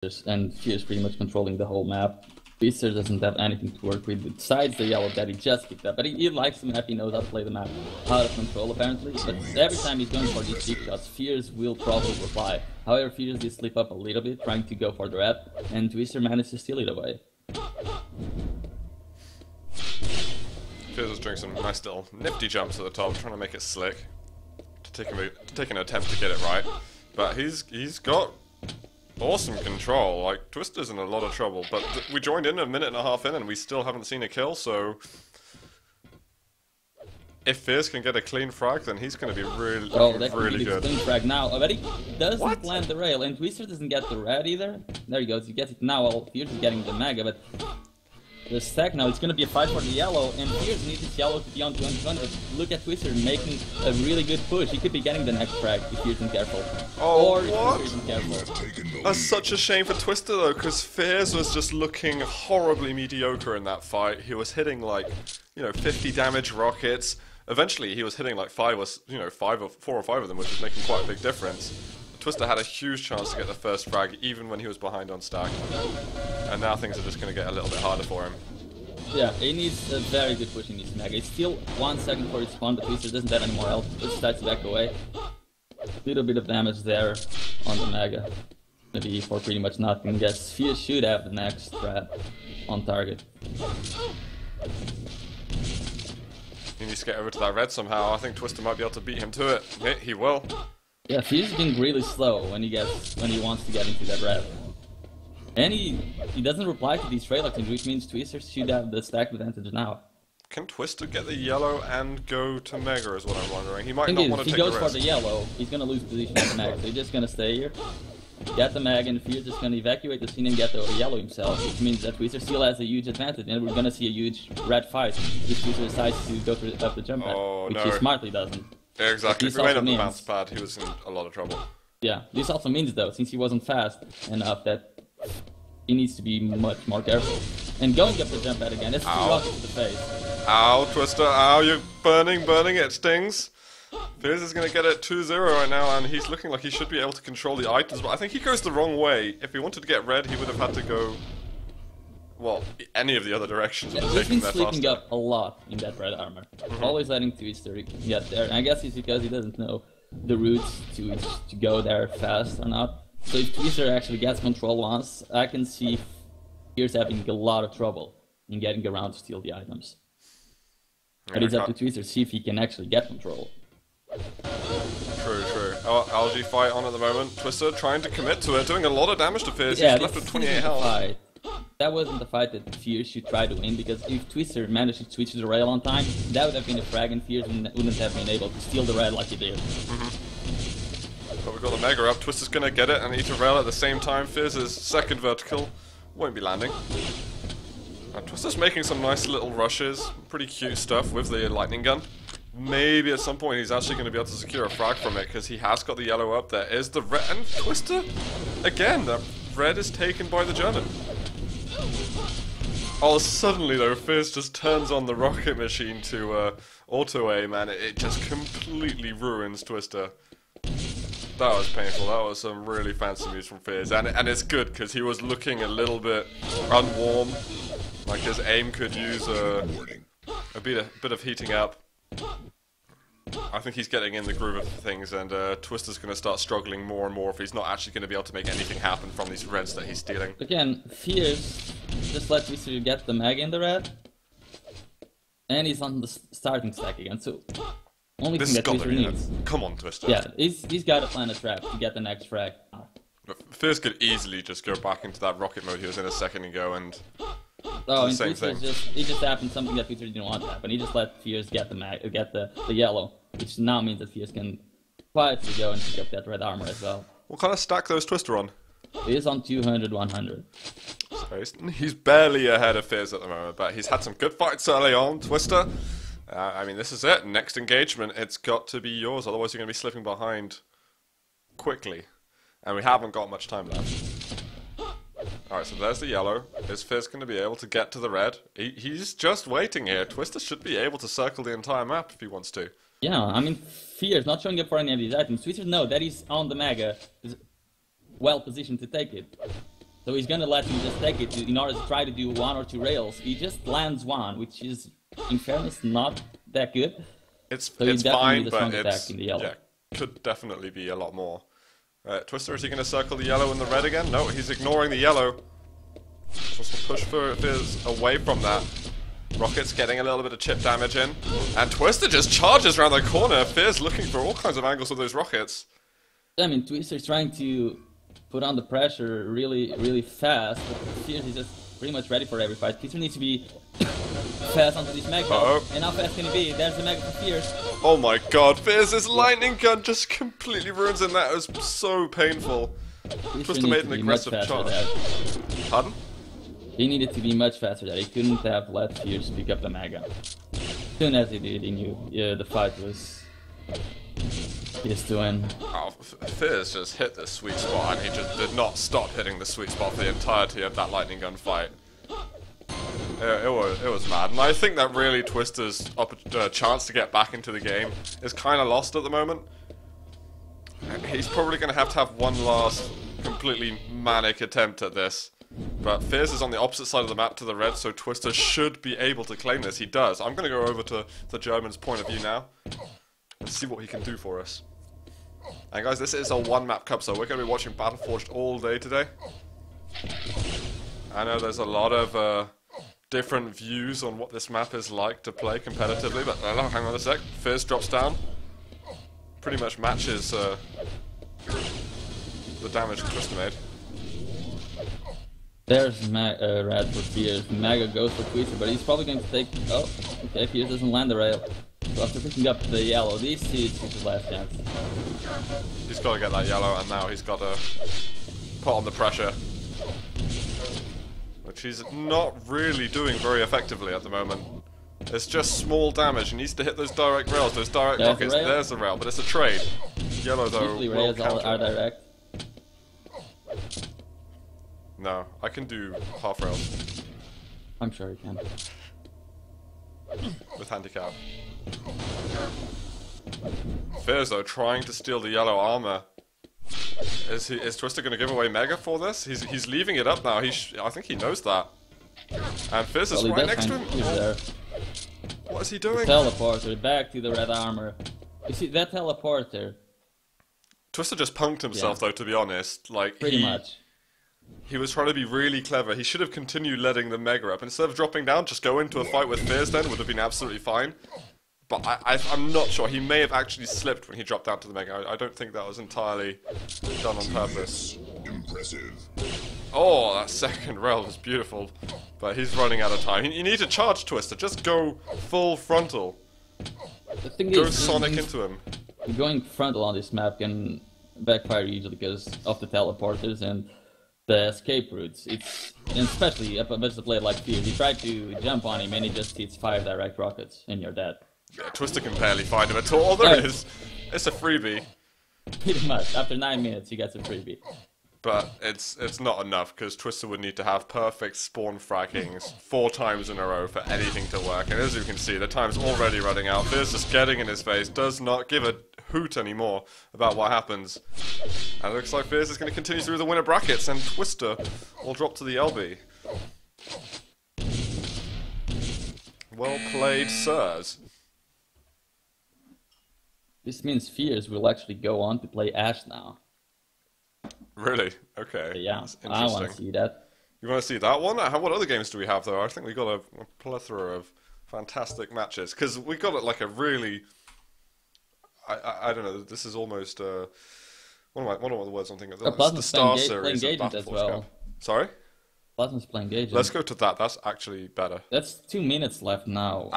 and fearz pretty much controlling the whole map. Twister doesn't have anything to work with besides the yellow that he just picked up, but he likes the map, he knows how to play the map out of control apparently, but every time he's going for these deep shots, fearz will probably reply. However, fearz did slip up a little bit, trying to go for the red, and Twister managed to steal it away. fearz is doing some nice little nifty jumps at the top, trying to make it slick, to take an attempt to get it right, but he's got awesome control. Like, Twister's in a lot of trouble, but we joined in a minute and a half in and we still haven't seen a kill, so if fearz can get a clean frag, then he's going to be really, really good. Clean frag now. Already doesn't plant the rail, and Twister doesn't get the red either. There he goes, he gets it now. Well, fearz is getting the mega, but the stack now, it's going to be a fight for the yellow, and fearz needs his yellow to be on 200. Look at Twister making a really good push. He could be getting the next frag if fearz isn't careful. Oh, or what? If fearz isn't careful. That's such a shame for Twister though, because fearz was just looking horribly mediocre in that fight. He was hitting like, 50 damage rockets. Eventually he was hitting like 4 or 5 of them, which was making quite a big difference. Twister had a huge chance to get the first frag, even when he was behind on stack. And now things are just going to get a little bit harder for him. Yeah, he needs a very good push in his mega. It's still 1 second for his spawn, but Twister doesn't have any more health. Just starts to back away. Little bit of damage there on the mega. Maybe for pretty much nothing. Guess fearz should have the next trap on target. He needs to get over to that red somehow. I think Twister might be able to beat him to it. He will. Yeah, fearz is being really slow when he wants to get into that red. And he doesn't reply to these trade locks, which means Twister should have the stack advantage now. Can Twister get the yellow and go to mega is what I'm wondering. He might not want to take the risk. If he goes the for the yellow, he's going to lose position on the mega, so he's just going to stay here. Get the mag, and fearz is going to evacuate the scene and get the yellow himself, which means that Twister still has a huge advantage, and we're going to see a huge red fight if Twister decides to go up the jump pad, which he smartly doesn't. Yeah, exactly. If he made up the bounce pad, he was in a lot of trouble. Yeah, this also means though, since he wasn't fast enough, that he needs to be much more careful. And going up the jump pad again, that's 2 rockets to the face. Ow, Twister, ow, you're burning, it stings. fearz is going to get it 2-0 right now, and he's looking like he should be able to control the items, but I think he goes the wrong way. If he wanted to get red, he would have had to go, well, any of the other directions. Yeah, he's been sleeping up a lot in that red armor. Always letting Twister get there, and I guess it's because he doesn't know the routes to go there fast or not. So if Twister actually gets control once, I can see fearz having a lot of trouble in getting around to steal the items. But it's up to Twister to see if he can actually get control. True. Oh, algae fight on at the moment. Twister trying to commit to it, doing a lot of damage to fearz. Yeah, he's left with 28 health. Fight. That wasn't the fight that fearz should try to win, because if Twister managed to switch the rail on time, that would have been a frag, and fearz wouldn't have been able to steal the red like he did. But we've got the mega up. Twister's going to get it and eat a rail at the same time. fearz's second vertical won't be landing. Twister's making some nice little rushes, pretty cute stuff with the lightning gun. Maybe at some point he's actually going to be able to secure a frag from it, because he has got the yellow up. There is the red, and Twister, again, that red is taken by the German. Oh, suddenly though, fearz just turns on the rocket machine to auto-aim, and it just completely ruins Twister. That was painful. That was some really fancy moves from fearz, and it's good because he was looking a little bit unwarm, like his aim could use a bit of heating up. I think he's getting in the groove of things, and Twister's going to start struggling more and more if he's not actually going to be able to make anything happen from these reds that he's stealing. Again, fearz just let Twister get the mag in the red, and he's on the starting stack again, so only thing that Twister needs. Come on, Twister. Yeah, he's got to plan a trap to get the next frag. fearz could easily just go back into that rocket mode he was in a second ago and oh, and same thing. It just happened something that Twister didn't want to happen. He just let fearz get the yellow, which now means that fearz can quietly go and pick up that red armor as well. What kind of stack those Twister on? He's on 200, 100. So he's barely ahead of fearz at the moment, but he's had some good fights early on, Twister. I mean, this is it. Next engagement, it's got to be yours, otherwise you're going to be slipping behind quickly. And we haven't got much time left. Alright, so there's the yellow. Is fearz going to be able to get to the red? He's just waiting here. Twister should be able to circle the entire map if he wants to. Yeah, I mean, fearz not showing up for any of these items. Twister knows that he's on the mega, is well positioned to take it. So he's gonna let him just take it in order to try to do 1 or 2 rails. He just lands 1, which is, in fairness, not that good. It's He's fine, definitely the but strong attack it's in the yellow. yeah, could definitely be a lot more. Twister, is he going to circle the yellow and the red again? No, he's ignoring the yellow. Just to push fearz away from that. Rocket's getting a little bit of chip damage in, and Twister just charges around the corner. fearz looking for all kinds of angles with those rockets. I mean, Twister's trying to put on the pressure really fast, but fearz is just pretty much ready for every fight. Twister needs to be fast onto this mega. And how fast can he be? There's the mega for fearz. Oh my god, fearz's lightning gun just completely ruins him. That was so painful. Twister made an aggressive charge. Pardon? He needed to be much faster there. He couldn't have let fearz pick up the mega. As soon as he did, he knew the fight was his to win. Oh, fearz just hit the sweet spot, and he just did not stop hitting the sweet spot for the entirety of that lightning gun fight. It was mad, and I think that really Twister's chance to get back into the game is kind of lost at the moment. He's probably going to have one last completely manic attempt at this. But fearz is on the opposite side of the map to the red, so Twister should be able to claim this. He does. I'm going to go over to the German's point of view now and see what he can do for us. And guys, this is a one-map cup, so we're going to be watching Battleforged all day today. I know there's a lot of different views on what this map is like to play competitively, but hang on a sec. fearz drops down. Pretty much matches the damage Twister made. There's red for fearz. Mega goes for Twister, but he's probably going to take... Oh, okay, fearz doesn't land the rail. So after picking up the yellow, this is his last chance. He's got to get that yellow, and now he's got to put on the pressure. Which he's not really doing very effectively at the moment. It's just small damage. He needs to hit those direct rails, those direct rockets. There's the rail, but it's a trade. Yellow, though, usually rails are direct. No, I can do half rails. I'm sure you can. With handicap. fearz, though, trying to steal the yellow armor. Is Twister going to give away Mega for this? He's leaving it up now. I think he knows that. And fearz is right next to him. There. What is he doing? The teleporter back to the red armor. You see that teleporter? Twister just punked himself, though. To be honest, like pretty much. He was trying to be really clever. He should have continued letting the Mega up. Instead of dropping down, just go into a fight with fearz then, would have been absolutely fine. But I'm not sure. He may have actually slipped when he dropped down to the Mega. I don't think that was entirely done on purpose. Impressive. Oh, that second rail was beautiful. But he's running out of time. You need to charge Twister. Just go full frontal. The thing go is, Sonic into him. Going frontal on this map can backfire usually because of the teleporters and the escape routes. It's, and especially against a player like fearz. You try to jump on him and he just hits 5 direct rockets and you're dead. Yeah, Twister can barely find him at all. There it is. It's a freebie. Pretty much. After 9 minutes, he gets a freebie. But it's not enough, because Twister would need to have perfect spawn fraggings 4 times in a row for anything to work. And as you can see, the time's already running out. fearz just getting in his face, does not give a hoot anymore about what happens. And it looks like fearz is going to continue through the winner brackets, and Twister will drop to the LB. Well played, sirs. This means fearz will actually go on to play Ash now. Really? Okay. Yeah, I want to see that. You want to see that one? What other games do we have, though? I think we got a plethora of fantastic matches. Because we got like a really... I don't know, this is almost... what are the words I'm thinking of? It's the Star Series of Battleforged Cup. Sorry? Plasma's playing Engagement. Let's go to that. That's actually better. That's 2 minutes left now.